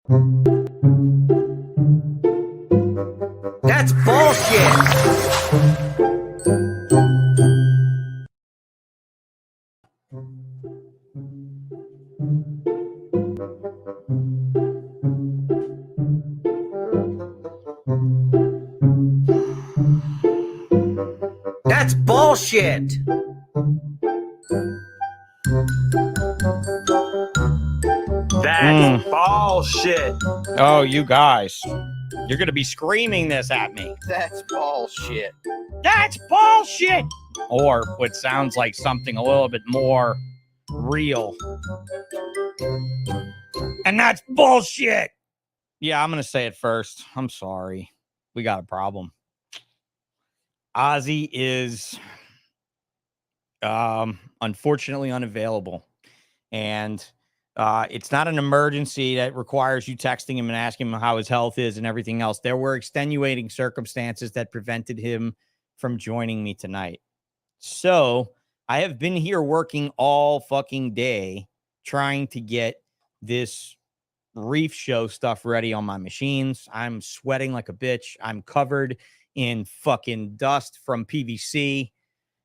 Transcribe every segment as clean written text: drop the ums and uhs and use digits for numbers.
That's bullshit. That's bullshit. That's bullshit. Oh, you guys. You're going to be screaming this at me. That's bullshit. That's bullshit. Or what sounds like something a little bit more real. And that's bullshit. Yeah, I'm going to say it first. I'm sorry. We got a problem. Ozzy is unfortunately unavailable. And it's not an emergency that requires you texting him and asking him how his health is and everything else. There were extenuating circumstances that prevented him from joining me tonight. So I have been here working all fucking day trying to get this reef show stuff ready on my machines. I'm sweating like a bitch. I'm covered in fucking dust from PVC.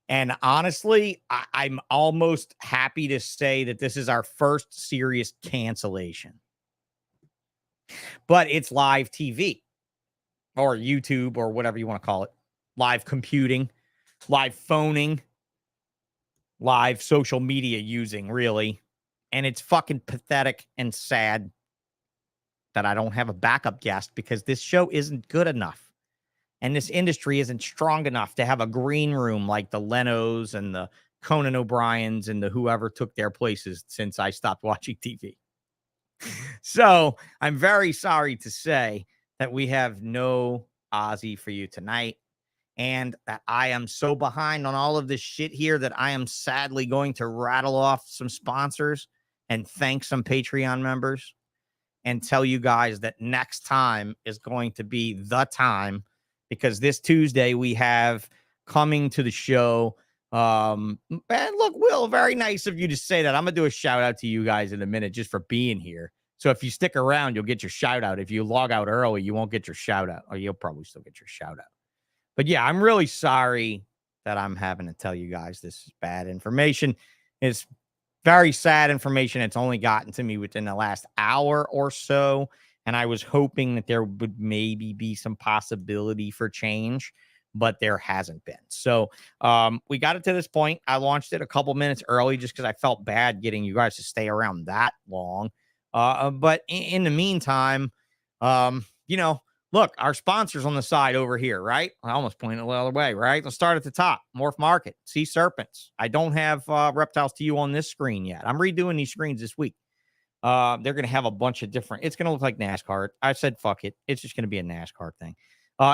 And honestly, I'm almost happy to say that this is our first serious cancellation. But it's live TV or YouTube or whatever you want to call it. Live computing, live phoning, live social media using, really. And it's fucking pathetic and sad that I don't have a backup guest because this show isn't good enough. And this industry isn't strong enough to have a green room like the Lenos and the Conan O'Briens and the whoever took their places since I stopped watching TV. So I'm very sorry to say that we have no Ozzy for you tonight. And that I am so behind on all of this shit here that I am sadly going to rattle off some sponsors and thank some Patreon members and tell you guys that next time is going to be the time. Because this Tuesday we have coming to the show. And look, Will, very nice of you to say that. I'm going to do a shout out to you guys in a minute just for being here. So if you stick around, you'll get your shout out. If you log out early, you won't get your shout out. Or you'll probably still get your shout out. But yeah, I'm really sorry that I'm having to tell you guys this is bad information. It's very sad information. It's only gotten to me within the last hour or so. And I was hoping that there would maybe be some possibility for change, but there hasn't been. So we got it to this point. I launched it a couple minutes early just because I felt bad getting you guys to stay around that long. But in the meantime, you know, look, our sponsors on the side over here, right? I almost pointed the other way, right? Let's start at the top. MorphMarket, C-SERPENTS. I don't have Reptiles to You on this screen yet. I'm redoing these screens this week. They're going to have a bunch of different, it's going to look like NASCAR. I said, fuck it. It's just going to be a NASCAR thing.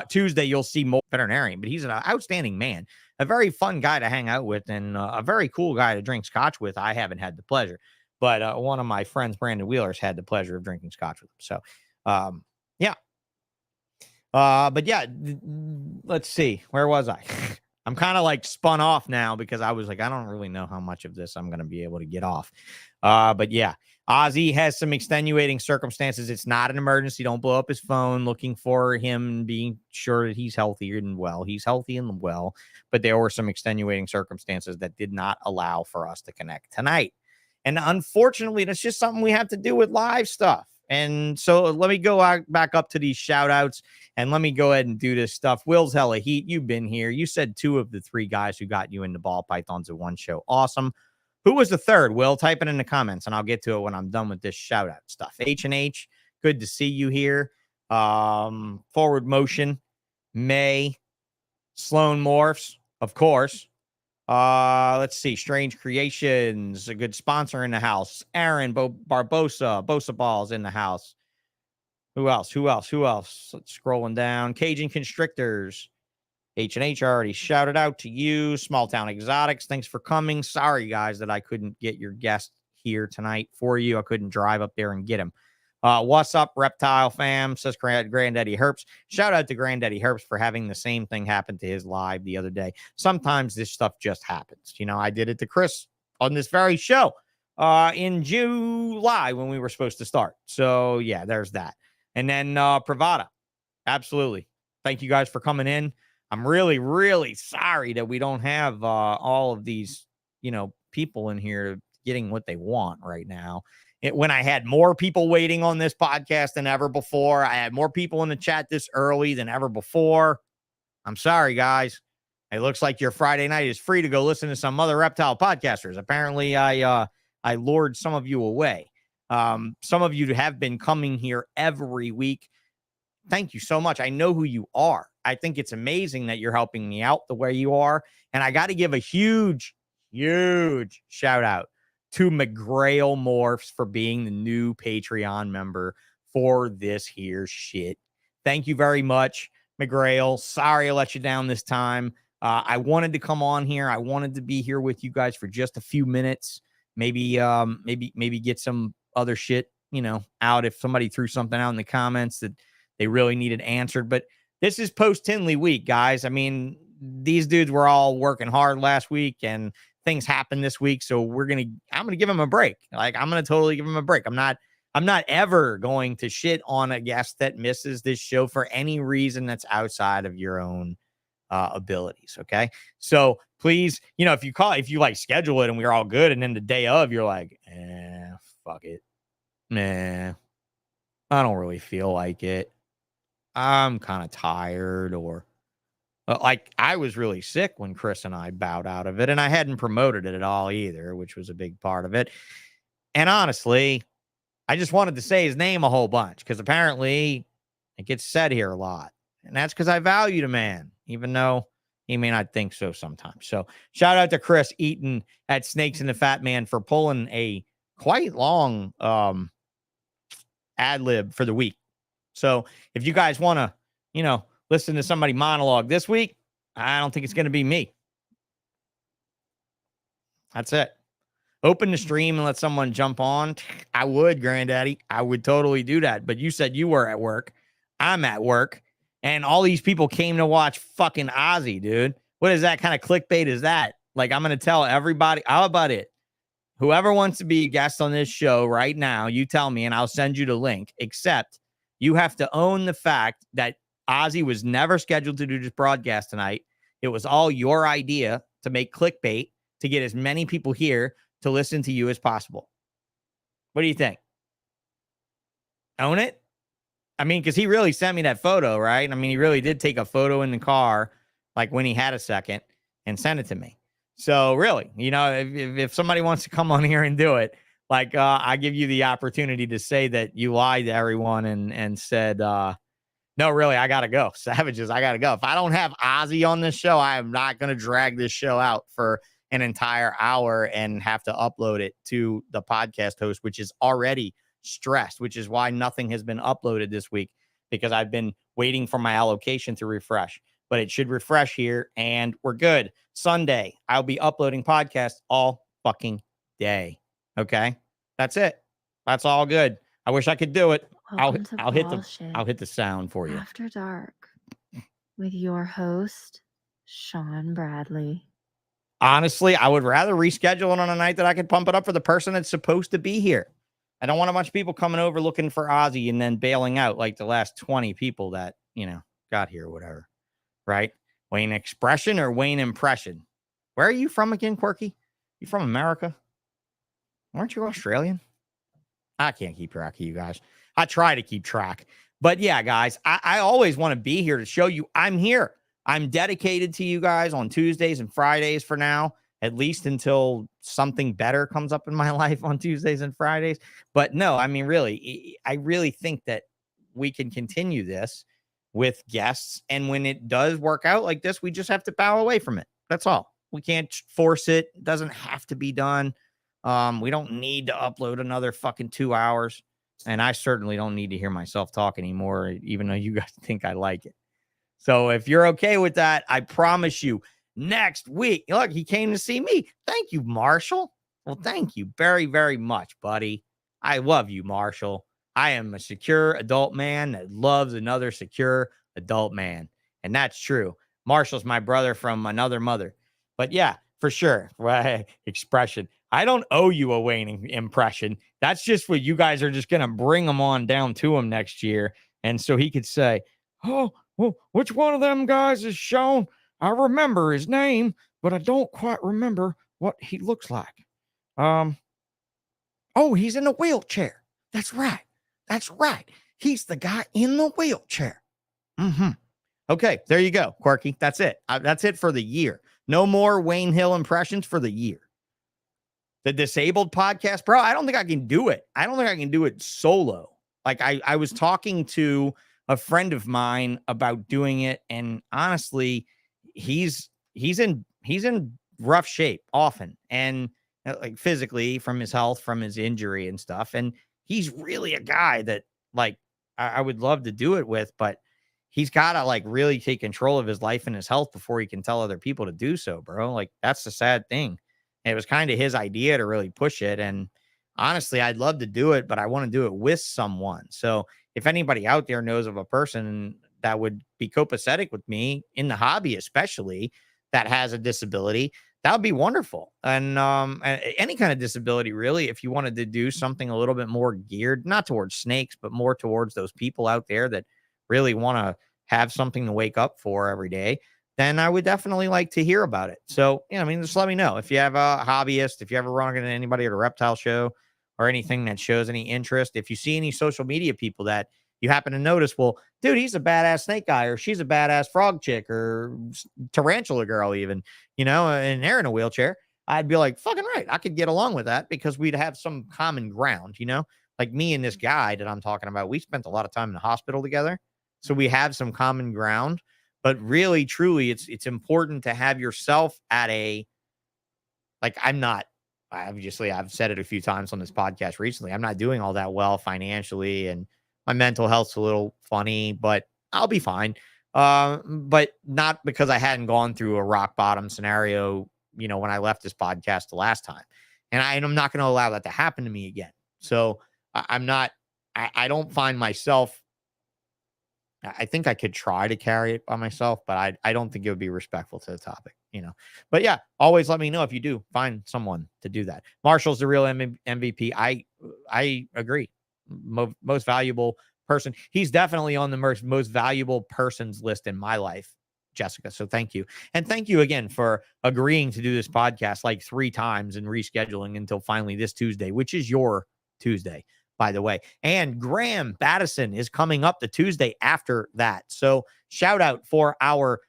Tuesday, you'll see Mo Veterinarian, but he's an outstanding man, a very fun guy to hang out with and a very cool guy to drink scotch with. I haven't had the pleasure, but one of my friends, Brandon Wheeler's had the pleasure of drinking scotch with him. So, yeah. But yeah, let's see. Where was I? I'm kind of like spun off now because I was like, I don't really know how much of this I'm going to be able to get off. But yeah. Ozzy has some extenuating circumstances. It's not an emergency. Don't blow up his phone looking for him, being sure that he's healthy and well. He's healthy and well, but there were some extenuating circumstances that did not allow for us to connect tonight. And unfortunately, that's just something we have to do with live stuff. And so let me go back up to these shout outs and let me go ahead and do this stuff. Will's hella heat. You've been here. You said 2 of the 3 guys who got you into ball pythons in one show. Awesome. Who was the third? Will, type it in the comments, and I'll get to it when I'm done with this shout-out stuff. H&H, good to see you here. Forward Motion, May, Sloan Morphs, of course. Let's see. Strange Creations, a good sponsor in the house. Aaron Barbosa, Bosa Balls in the house. Who else? Let's scrolling down. Cajun Constrictors. H&H already shouted out to you. Small Town Exotics, thanks for coming. Sorry, guys, that I couldn't get your guest here tonight for you. I couldn't drive up there and get him. What's up, Reptile fam, says Granddaddy Herps. Shout out to Granddaddy Herps for having the same thing happen to his live the other day. Sometimes this stuff just happens. You know, I did it to Chris on this very show. in July when we were supposed to start. So yeah, there's that. And then Pravada. Absolutely. Thank you guys for coming in. I'm really, really sorry that we don't have all of these, people in here getting what they want right now. When I had more people waiting on this podcast than ever before, I had more people in the chat this early than ever before. I'm sorry, guys. It looks like your Friday night is free to go listen to some other reptile podcasters. Apparently, I lured some of you away. Some of you have been coming here every week. Thank you so much. I know who you are. I think it's amazing that you're helping me out the way you are. And I got to give a huge, huge shout out to McGrail Morphs for being the new Patreon member for this here shit. Thank you very much, McGrail. Sorry I let you down this time. I wanted to come on here. I wanted to be here with you guys for just a few minutes. Maybe get some other shit, out if somebody threw something out in the comments that they really needed answered. But this is post-Tinley week, guys. I mean, these dudes were all working hard last week and things happened this week. So I'm going to give them a break. Like, I'm going to totally give them a break. I'm not ever going to shit on a guest that misses this show for any reason that's outside of your own abilities. Okay. So please, if you like schedule it and we're all good. And then the day of, you're like, fuck it. Nah, I don't really feel like it. I'm kind of tired, or like I was really sick when Chris and I bowed out of it, and I hadn't promoted it at all either, which was a big part of it. And honestly, I just wanted to say his name a whole bunch because apparently it gets said here a lot. And that's because I value the man, even though he may not think so sometimes. So shout out to Chris Eaton at Snakes and the Fat Man for pulling a quite long ad lib for the week. So if you guys want to, listen to somebody monologue this week, I don't think it's going to be me. That's it. Open the stream and let someone jump on. I would, Granddaddy. I would totally do that. But you said you were at work. I'm at work. And all these people came to watch fucking Ozzy, dude. What is that kind of clickbait is that? Like, I'm going to tell everybody. How about it? Whoever wants to be a guest on this show right now, you tell me and I'll send you the link. Except you have to own the fact that Ozzy was never scheduled to do this broadcast tonight. It was all your idea to make clickbait to get as many people here to listen to you as possible. What do you think? Own it? I mean, because he really sent me that photo, right? I mean, he really did take a photo in the car, like when he had a second, and send it to me. So really, if somebody wants to come on here and do it, like I give you the opportunity to say that you lied to everyone and said, no, really, I got to go. Savages, I got to go. If I don't have Ozzy on this show, I am not going to drag this show out for an entire hour and have to upload it to the podcast host, which is already stressed, which is why nothing has been uploaded this week, because I've been waiting for my allocation to refresh. But it should refresh here and we're good. Sunday, I'll be uploading podcasts all fucking day. Okay? That's it. That's all good. I wish I could do it. I'll hit the sound for you. After Dark with your host, Sean Bradley. Honestly, I would rather reschedule it on a night that I could pump it up for the person that's supposed to be here. I don't want a bunch of people coming over looking for Ozzy and then bailing out like the last 20 people that, got here or whatever. Right? Wayne Expression or Wayne Impression? Where are you from again, Quirky? You from America? Aren't you Australian? I can't keep track of you guys. I try to keep track. But yeah, guys, I always want to be here to show you I'm here. I'm dedicated to you guys on Tuesdays and Fridays for now, at least until something better comes up in my life on Tuesdays and Fridays. But no, I mean, really, I really think that we can continue this with guests. And when it does work out like this, we just have to bow away from it. That's all. We can't force it. It doesn't have to be done. We don't need to upload another fucking 2 hours. And I certainly don't need to hear myself talk anymore, even though you guys think I like it. So if you're okay with that, I promise you next week, look, he came to see me. Thank you, Marshall. Well, thank you very, very much, buddy. I love you, Marshall. I am a secure adult man that loves another secure adult man. And that's true. Marshall's my brother from another mother. But yeah, for sure. Right. Expression. I don't owe you a waning impression. That's just what you guys are just going to bring him on down to him next year. And so he could say, oh, well, which one of them guys is shown? I remember his name, but I don't quite remember what he looks like. Oh, he's in a wheelchair. That's right. That's right. He's the guy in the wheelchair. Mm-hmm. Okay, there you go, Quirky. That's it. That's it for the year. No more Wayne Hill impressions for the year. The Disabled podcast, bro, I don't think I can do it. I don't think I can do it solo. Like I was talking to a friend of mine about doing it, and honestly, he's in rough shape often, and like physically from his health, from his injury and stuff. And he's really a guy that like I would love to do it with, but he's got to like really take control of his life and his health before he can tell other people to do so, bro. Like that's the sad thing. And it was kind of his idea to really push it. And honestly, I'd love to do it, but I want to do it with someone. So if anybody out there knows of a person that would be copacetic with me in the hobby, especially that has a disability, that would be wonderful. And any kind of disability, really, if you wanted to do something a little bit more geared, not towards snakes, but more towards those people out there that really want to have something to wake up for every day, then I would definitely like to hear about it. So, I mean, just let me know if you have a hobbyist, if you ever run into anybody at a reptile show or anything that shows any interest, if you see any social media people that you happen to notice, well, dude, he's a badass snake guy, or she's a badass frog chick, or tarantula girl, even, and they're in a wheelchair, I'd be like, fucking right, I could get along with that because we'd have some common ground, like me and this guy that I'm talking about. We spent a lot of time in the hospital together, so we have some common ground. But really, truly, it's important to have yourself at a, like, obviously, I've said it a few times on this podcast recently, I'm not doing all that well financially, and my mental health's a little funny, but I'll be fine. But not because I hadn't gone through a rock bottom scenario, when I left this podcast the last time. And I'm not going to allow that to happen to me again. So I don't find myself, I think I could try to carry it by myself, but I don't think it would be respectful to the topic, But yeah, always let me know if you do find someone to do that. Marshall's the real MVP. I agree. Most valuable person. He's definitely on the most valuable persons list in my life, Jessica. So thank you. And thank you again for agreeing to do this podcast like 3 times and rescheduling until finally this Tuesday, which is your Tuesday, by the way. And Graham Battison is coming up the Tuesday after that. So shout out for our,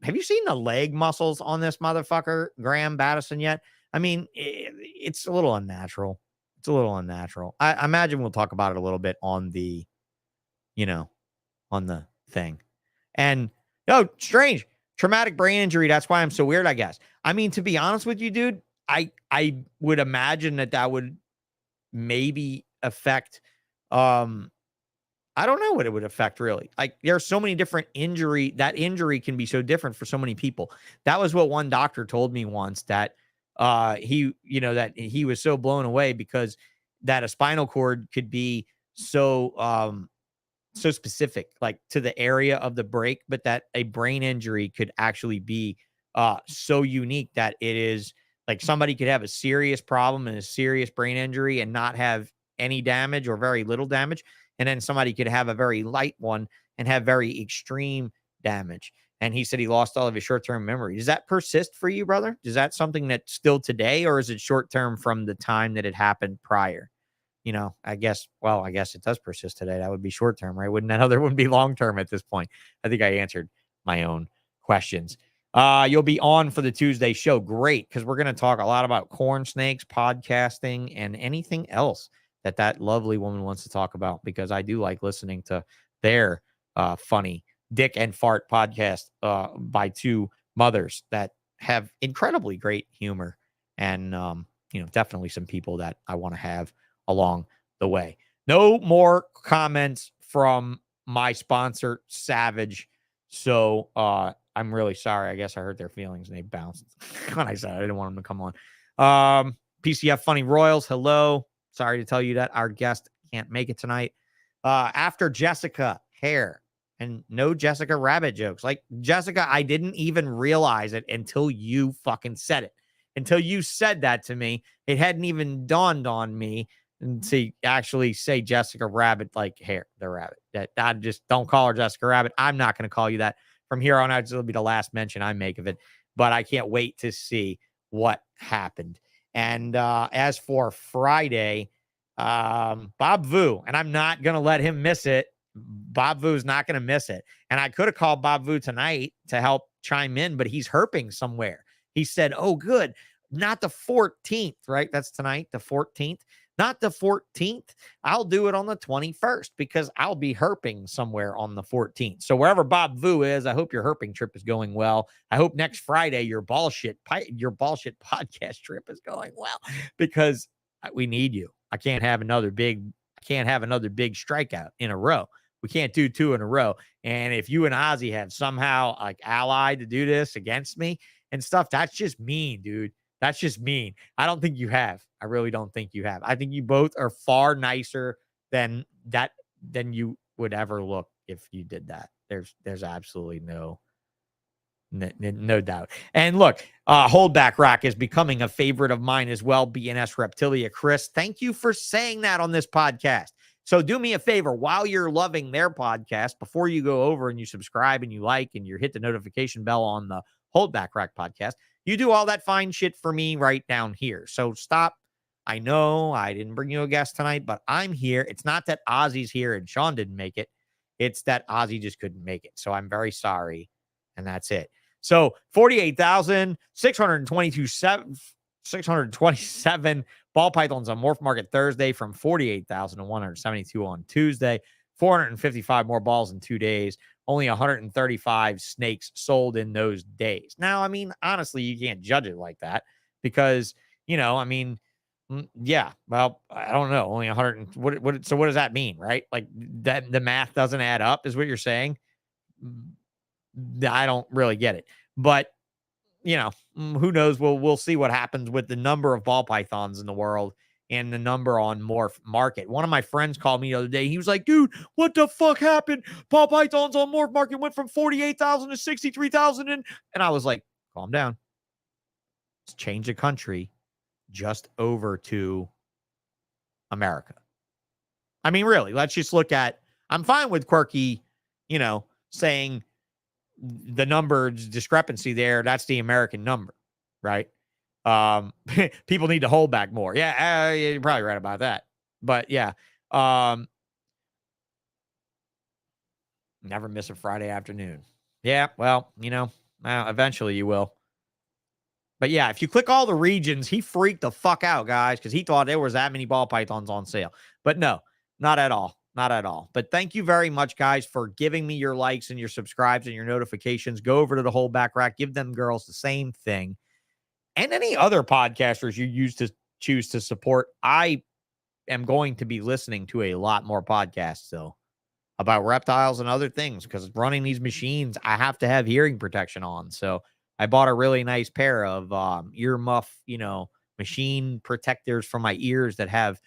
have you seen the leg muscles on this motherfucker, Graham Battison, yet? I mean, it's a little unnatural. It's a little unnatural. I imagine we'll talk about it a little bit on the, on the thing. And strange, traumatic brain injury. That's why I'm so weird, I guess. I mean, to be honest with you, dude, I would imagine that would maybe affect, I don't know what it would affect really. Like there are so many different that injury can be so different for so many people. That was what one doctor told me once, that he was so blown away because that a spinal cord could be so specific, like to the area of the break, but that a brain injury could actually be so unique that it is like somebody could have a serious problem and a serious brain injury and not have any damage or very little damage. And then somebody could have a very light one and have very extreme damage. And he said he lost all of his short-term memory. Does that persist for you, brother? Is that something that's still today, or is it short-term from the time that it happened prior? I guess it does persist today. That would be short-term, right? Wouldn't that other one be long-term at this point? I think I answered my own questions. You'll be on for the Tuesday show. Great, because we're going to talk a lot about corn snakes, podcasting, and anything else that lovely woman wants to talk about, because I do like listening to their funny Dick and Fart podcast by 2 mothers that have incredibly great humor, and definitely some people that I want to have along the way. No more comments from my sponsor, Savage. So I'm really sorry. I guess I hurt their feelings and they bounced when I said I didn't want them to come on. PCF Funny Royals, hello. Sorry to tell you that our guest can't make it tonight. After Jessica Hare and no Jessica Rabbit jokes. Like, Jessica, I didn't even realize it until you fucking said it. Until you said that to me, it hadn't even dawned on me to actually say Jessica Rabbit, like hair, the rabbit. That I just don't call her Jessica Rabbit. I'm not going to call you that from here on out. It'll be the last mention I make of it. But I can't wait to see what happened. And as for Friday, Bob Vu, and I'm not going to let him miss it. Bob Vu's not going to miss it. And I could have called Bob Vu tonight to help chime in, but he's herping somewhere. He said, oh, good. Not the 14th, right? That's tonight, the 14th. Not the 14th. I'll do it on the 21st because I'll be herping somewhere on the 14th. So wherever Bob Vu is, I hope your herping trip is going well. I hope next Friday your bullshit podcast trip is going well because we need you. I can't have another big strikeout in a row. We can't do 2 in a row. And if you and Ozzy have somehow like allied to do this against me and stuff, that's just mean, dude. That's just mean. I don't think you have. I really don't think you have. I think you both are far nicer than you would ever look if you did that. There's absolutely no doubt. And look, Holdback Rock is becoming a favorite of mine as well. BNS Reptilia. Chris, thank you for saying that on this podcast. So do me a favor while you're loving their podcast, before you go over and you subscribe and you like and you hit the notification bell on the Holdback Rock podcast, you do all that fine shit for me right down here. So stop. I know I didn't bring you a guest tonight, but I'm here. It's not that Ozzy's here and Sean didn't make it. It's that Ozzy just couldn't make it. So I'm very sorry. And that's it. So 627 ball pythons on MorphMarket Thursday from 48,172 on Tuesday. 455 more balls in 2 days. Only 135 snakes sold in those days. Now, I mean, honestly, you can't judge it like that because, I mean, yeah, well, I don't know. Only 100. So what does that mean, right? Like that the math doesn't add up is what you're saying. I don't really get it, but who knows? We'll see what happens with the number of ball pythons in the world and the number on MorphMarket. One of my friends called me the other day. He was like, dude, what the fuck happened? Ball pythons on MorphMarket went from 48,000 to 63,000. And I was like, calm down. Let's change the country just over to America. I mean, really, let's just look at, I'm fine with Quirky, saying the number discrepancy there. That's the American number, right? People need to hold back more. Yeah, you're probably right about that. But yeah, never miss a Friday afternoon. Yeah, well, eventually you will. But yeah, if you click all the regions, he freaked the fuck out, guys, because he thought there was that many ball pythons on sale. But no, not at all. Not at all. But thank you very much, guys, for giving me your likes and your subscribes and your notifications. Go over to the Holdback Rack. Give them girls the same thing. And any other podcasters you choose to support. I am going to be listening to a lot more podcasts, though, about reptiles and other things, because running these machines, I have to have hearing protection on. So I bought a really nice pair of earmuff, machine protectors for my ears that have,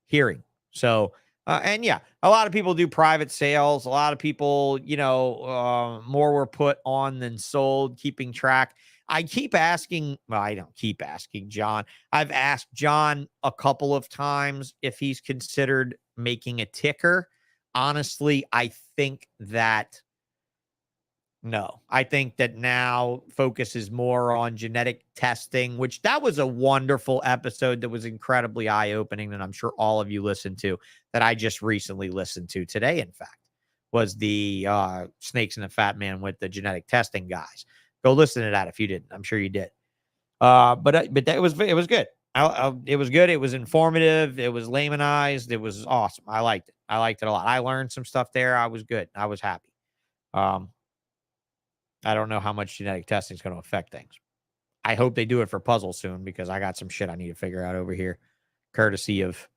hearing. So, and yeah, a lot of people do private sales. A lot of people, more were put on than sold, keeping track. I keep asking, well, I don't keep asking John. I've asked John a couple of times if he's considered making a ticker. Honestly, I think that no. I think that now focus is more on genetic testing, which that was a wonderful episode that was incredibly eye-opening, and I'm sure all of you listened to, that I just recently listened to today, in fact, was the Snakes and the Fat Man with the genetic testing guys. Go listen to that if you didn't. I'm sure you did. But it was good. It was good. It was informative. It was laymanized. It was awesome. I liked it. I liked it a lot. I learned some stuff there. I was good. I was happy. I don't know how much genetic testing is going to affect things. I hope they do it for puzzles soon, because I got some shit I need to figure out over here, courtesy of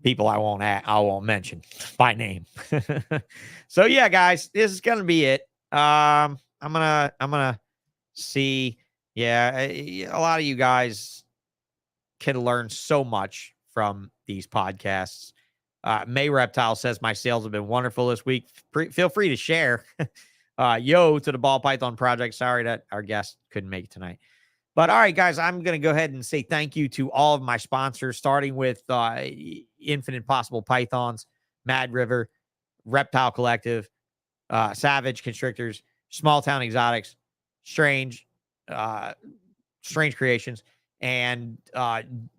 people I won't mention by name. So yeah, guys, this is going to be it. I'm gonna see. Yeah, a lot of you guys can learn so much from these podcasts. May Reptile says, my sales have been wonderful this week. Feel free to share. Yo to the Ball Python Project. Sorry that our guest couldn't make it tonight. But all right, guys, I'm going to go ahead and say thank you to all of my sponsors, starting with Infinite Possible Pythons, MADRIVER, Reptile Collective, Savage Constrictors, Small Town Exotics, Strange Creations, and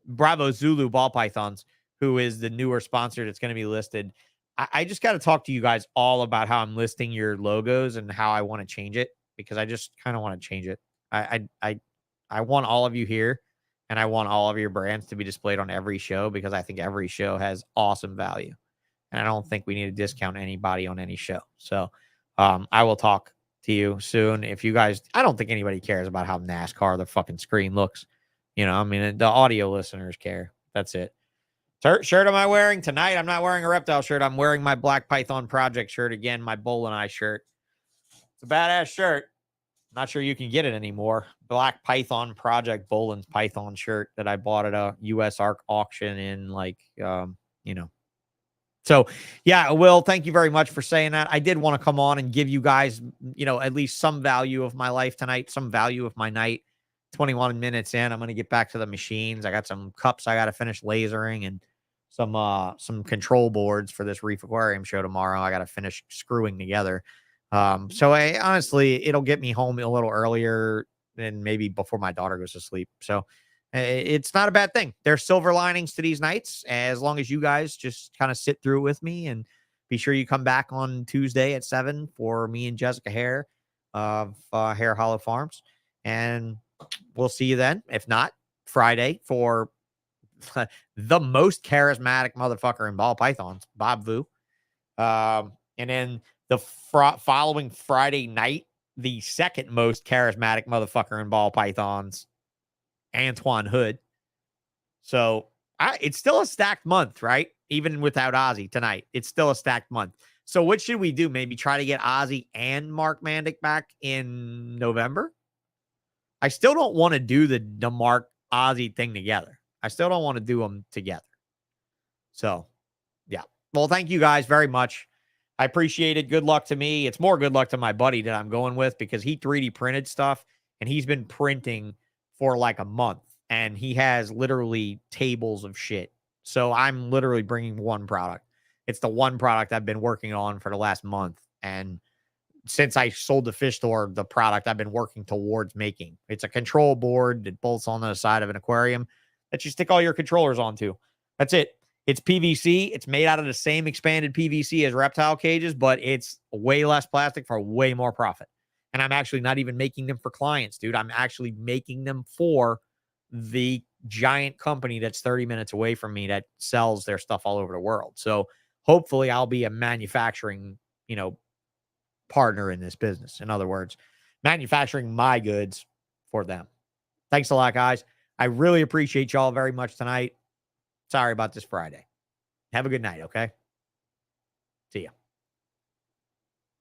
Bravo Zulu Ball Pythons, who is the newer sponsor that's going to be listed. I just got to talk to you guys all about how I'm listing your logos and how I want to change it, because I just kind of want to change it. I want all of you here, and I want all of your brands to be displayed on every show, because I think every show has awesome value. And I don't think we need to discount anybody on any show. So I will talk to you soon. If you guys, I don't think anybody cares about how NASCAR the fucking screen looks. You know, I mean, the audio listeners care. That's it. Shirt am I wearing tonight? I'm not wearing a Reptile shirt. I'm wearing my Black Python Project shirt again, my Bull and I shirt. It's a badass shirt. Not sure you can get it anymore. Black Python Project Bolin's Python shirt that I bought at a US ARC auction in So yeah, Will, thank you very much for saying that. I did want to come on and give you guys, at least some value of my life tonight, some value of my night. 21 minutes in, I'm going to get back to the machines. I got some cups I got to finish lasering, and some control boards for this Reef Aquarium show tomorrow. I got to finish screwing together. So honestly, it'll get me home a little earlier than maybe before my daughter goes to sleep. So it's not a bad thing. There's silver linings to these nights, as long as you guys just kind of sit through with me, and be sure you come back on Tuesday at 7 for me and Jessica Hare of Hare Hollow Farms. And we'll see you then. If not, Friday for the most charismatic motherfucker in ball pythons, Bob Vu. And then the following Friday night, the second most charismatic motherfucker in ball pythons, Antoine Hood. So it's still a stacked month, right? Even without Ozzy tonight, it's still a stacked month. So what should we do? Maybe try to get Ozzy and Mark Mandic back in November? I still don't want to do the Mark Ozzy thing together. I still don't want to do them together. So, yeah. Well, thank you guys very much. I appreciate it. Good luck to me. It's more good luck to my buddy that I'm going with, because he 3D printed stuff, and he's been printing for like a month, and he has literally tables of shit. So I'm literally bringing one product. It's the one product I've been working on for the last month. And since I sold the fish store, the product I've been working towards making. It's a control board that bolts on the side of an aquarium that you stick all your controllers onto. That's it. It's PVC. It's made out of the same expanded PVC as reptile cages, but it's way less plastic for way more profit. And I'm actually not even making them for clients, dude. I'm actually making them for the giant company that's 30 minutes away from me that sells their stuff all over the world. So hopefully I'll be a manufacturing, partner in this business. In other words, manufacturing my goods for them. Thanks a lot, guys. I really appreciate y'all very much tonight. Sorry about this Friday. Have a good night, okay? See ya.